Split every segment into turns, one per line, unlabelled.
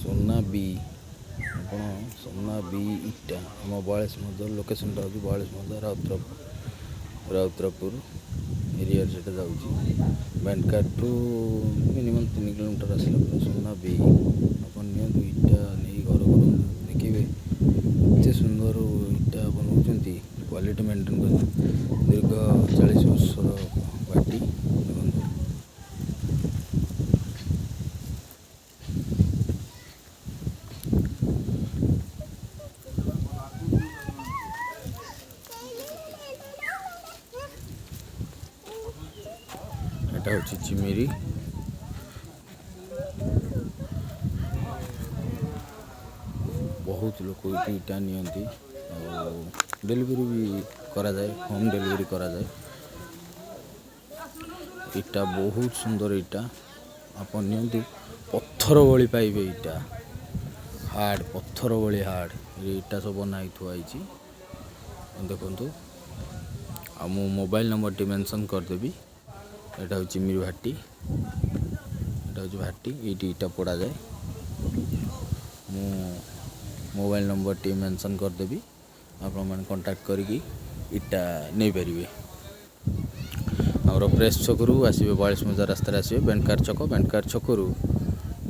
सोना बी आप सोना बी इटा आम 42 लोकेशन हूँ 42 राउतरापुर एरिया से जाऊँगी बैंडकार्ड टू मिनिमम 3 किलोमीटर आसला सोना बी आप इटा नहीं घर देखिए एत सुंदर इटा बनाऊँ क्वालिटी मेंटेन कर दीर्घ 40 वर्षर बाटी एटा हूँ चिमिरी बहुत लोग इटा नियंती डेलीवरी भी करा जाए होम डेलीवरी करा जाए इटा बहुत सुंदर इटा आप नियंतु पत्थर भली पाइबे इटा हार्ड पत्थर भली हार्ड इटा सब बनाई थुआई देखु आ मो मोबाइल नंबर टी मेंशन करदेवी एटा हूँ चिमिरी भाटी एटा हूँ भाटी ये इटा पड़ा जाए मो मोबाइल नंबर टी मेंशन करदेवी आपण मैंने कांटेक्ट करी इटा नहीं पारे आमर प्रेस छकरू आसवे 42 मजा रास्तार आसवे बैंडकार्ड छकरू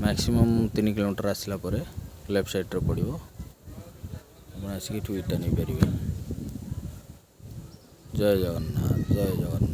मैक्सिमम 3 किलोमीटर आसला परे लेफ्ट साइड रे पड़ो आप आसिक इटा नहीं पारे। जय जगन्नाथ जय जगन्नाथ।